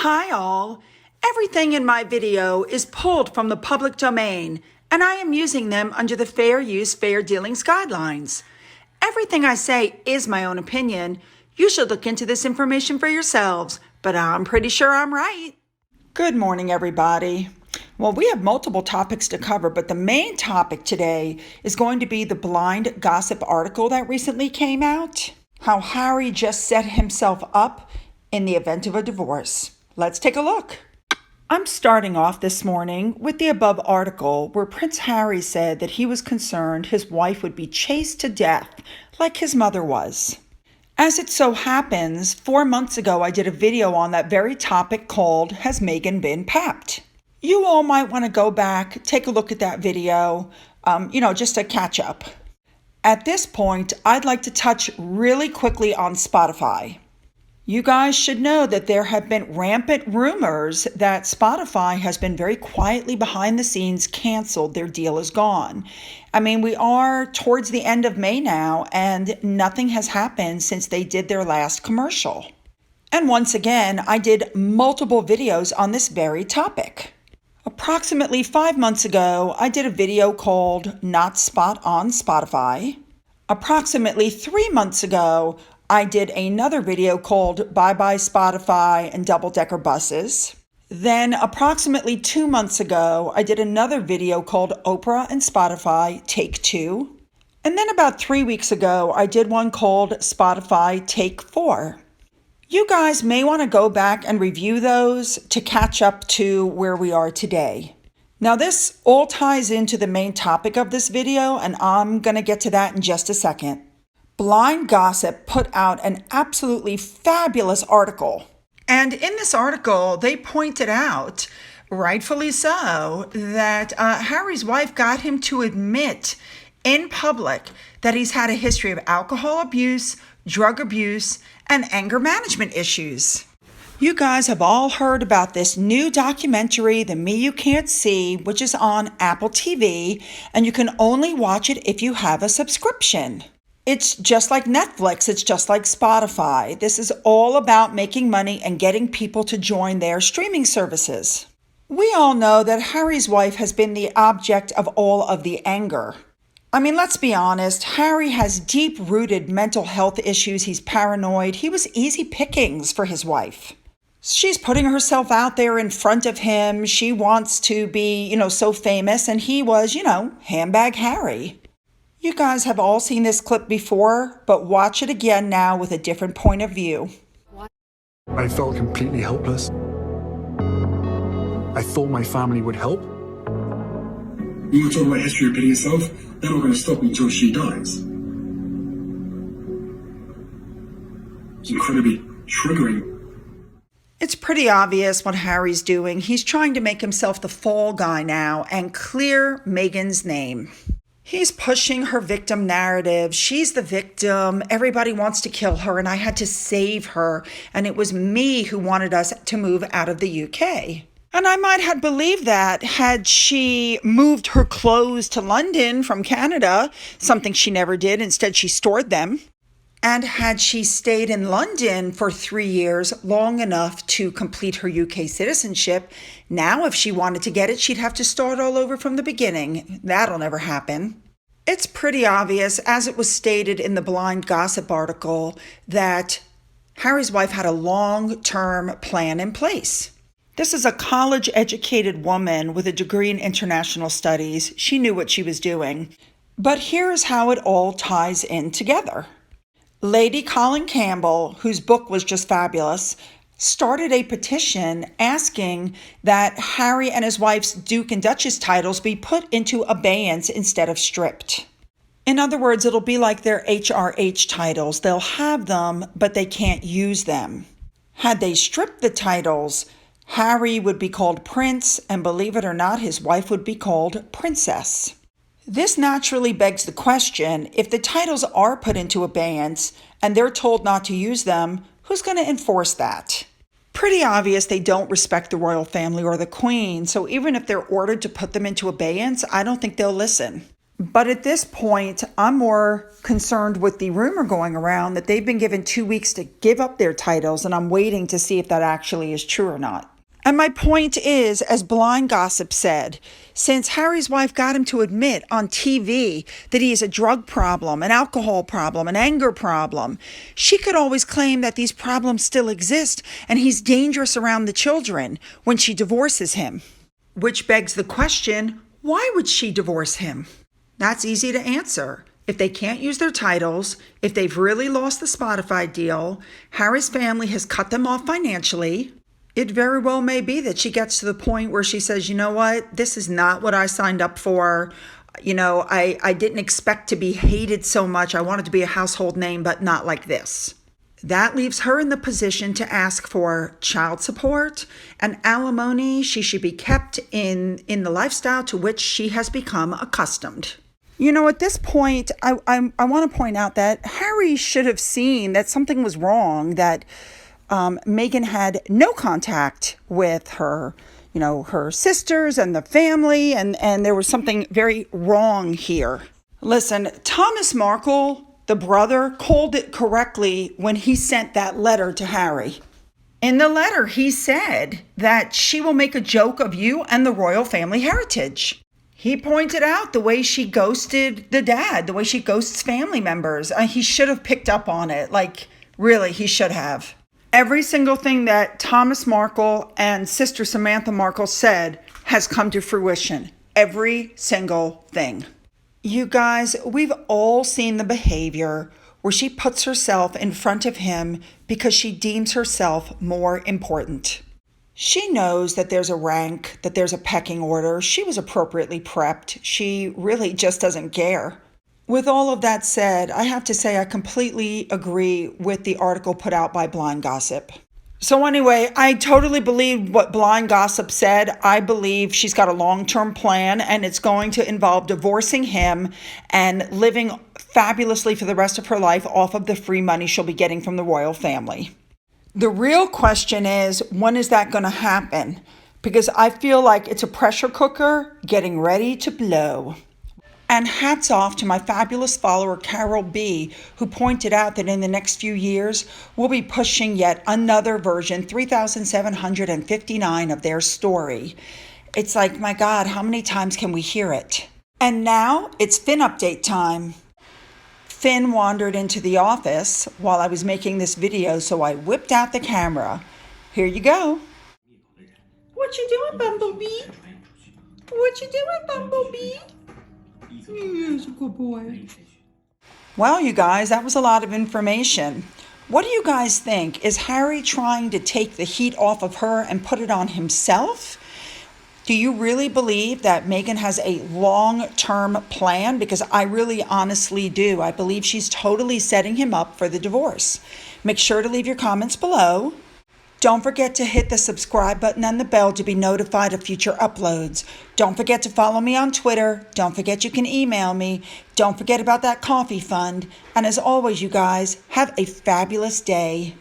Hi all! Everything in my video is pulled from the public domain, and I am using them under the Fair Use, Fair Dealings guidelines. Everything I say is my own opinion. You should look into this information for yourselves, but I'm pretty sure I'm right. Good morning, everybody. Well, we have multiple topics to cover, but the main topic today is going to be the blind gossip article that recently came out. How Harry just set himself up in the event of a divorce. Let's take a look. I'm starting off this morning with the above article where Prince Harry said that he was concerned his wife would be chased to death like his mother was. As it so happens, 4 months ago I did a video on that very topic called Has Meghan Been Papped? You all might want to go back, take a look at that video, just to catch up. At this point, I'd like to touch really quickly on Spotify. You guys should know that there have been rampant rumors that Spotify has been very quietly behind the scenes canceled. Their deal is gone. I mean, we are towards the end of May now, and nothing has happened since they did their last commercial. And once again, I did multiple videos on this very topic. Approximately 5 months ago, I did a video called Not Spot on Spotify. Approximately 3 months ago, I did another video called Bye Bye Spotify and Double-Decker Buses. Then approximately 2 months ago, I did another video called Oprah and Spotify Take 2. And then about 3 weeks ago, I did one called Spotify Take 4. You guys may want to go back and review those to catch up to where we are today. Now this all ties into the main topic of this video, and I'm going to get to that in just a second. Blind Gossip put out an absolutely fabulous article. And in this article, they pointed out, rightfully so, that Harry's wife got him to admit in public that he's had a history of alcohol abuse, drug abuse, and anger management issues. You guys have all heard about this new documentary, The Me You Can't See, which is on Apple TV, and you can only watch it if you have a subscription. It's just like Netflix, it's just like Spotify. This is all about making money and getting people to join their streaming services. We all know that Harry's wife has been the object of all of the anger. I mean, let's be honest, Harry has deep-rooted mental health issues. He's paranoid. He was easy pickings for his wife. She's putting herself out there in front of him. She wants to be, so famous, and he was, handbag Harry. You guys have all seen this clip before, but watch it again now with a different point of view. I felt completely helpless. I thought my family would help. You talk about history repeating itself, they're not going to stop until she dies. It's incredibly triggering. It's pretty obvious what Harry's doing. He's trying to make himself the fall guy now and clear Meghan's name. He's pushing her victim narrative. She's the victim. Everybody wants to kill her, and I had to save her. And it was me who wanted us to move out of the UK. And I might have believed that had she moved her clothes to London from Canada, something she never did. Instead, she stored them. And had she stayed in London for 3 years, long enough to complete her UK citizenship, now if she wanted to get it, she'd have to start all over from the beginning. That'll never happen. It's pretty obvious, as it was stated in the Blind Gossip article, that Harry's wife had a long-term plan in place. This is a college-educated woman with a degree in international studies. She knew what she was doing. But here's how it all ties in together. Lady Colin Campbell, whose book was just fabulous, started a petition asking that Harry and his wife's Duke and Duchess titles be put into abeyance instead of stripped. In other words, it'll be like their HRH titles. They'll have them, but they can't use them. Had they stripped the titles, Harry would be called Prince, and believe it or not, his wife would be called Princess. This naturally begs the question, if the titles are put into abeyance and they're told not to use them, who's going to enforce that? Pretty obvious they don't respect the royal family or the Queen, so even if they're ordered to put them into abeyance, I don't think they'll listen. But at this point, I'm more concerned with the rumor going around that they've been given 2 weeks to give up their titles, and I'm waiting to see if that actually is true or not. And my point is, as Blind Gossip said, since Harry's wife got him to admit on TV that he has a drug problem, an alcohol problem, an anger problem, she could always claim that these problems still exist and he's dangerous around the children when she divorces him. Which begs the question, why would she divorce him? That's easy to answer. If they can't use their titles, if they've really lost the Spotify deal, Harry's family has cut them off financially, it very well may be that she gets to the point where she says, you know what, this is not what I signed up for. You know, I didn't expect to be hated so much. I wanted to be a household name, but not like this. That leaves her in the position to ask for child support and alimony. She should be kept in the lifestyle to which she has become accustomed. You know, at this point, I want to point out that Harry should have seen that something was wrong, that Meghan had no contact with her, her sisters and the family, and there was something very wrong here. Listen, Thomas Markle, the brother, called it correctly when he sent that letter to Harry. In the letter, he said that she will make a joke of you and the royal family heritage. He pointed out the way she ghosted the dad, the way she ghosts family members. He should have picked up on it. Really, he should have. Every single thing that Thomas Markle and Sister Samantha Markle said has come to fruition. Every single thing. You guys, we've all seen the behavior where she puts herself in front of him because she deems herself more important. She knows that there's a rank, that there's a pecking order. She was appropriately prepped. She really just doesn't care. With all of that said, I have to say I completely agree with the article put out by Blind Gossip. So anyway, I totally believe what Blind Gossip said. I believe she's got a long-term plan, and it's going to involve divorcing him and living fabulously for the rest of her life off of the free money she'll be getting from the royal family. The real question is, when is that going to happen? Because I feel like it's a pressure cooker getting ready to blow. And hats off to my fabulous follower, Carol B., who pointed out that in the next few years, we'll be pushing yet another version, 3,759 of their story. It's like, my God, how many times can we hear it? And now it's Finn update time. Finn wandered into the office while I was making this video, so I whipped out the camera. Here you go. What you doing, Bumblebee? What you doing, Bumblebee? He's a good boy. Well, you guys, that was a lot of information. What do you guys think? Is Harry trying to take the heat off of her and put it on himself? Do you really believe that Meghan has a long-term plan? Because I really honestly do. I believe she's totally setting him up for the divorce. Make sure to leave your comments below. Don't forget to hit the subscribe button and the bell to be notified of future uploads. Don't forget to follow me on Twitter. Don't forget you can email me. Don't forget about that coffee fund. And as always, you guys, have a fabulous day.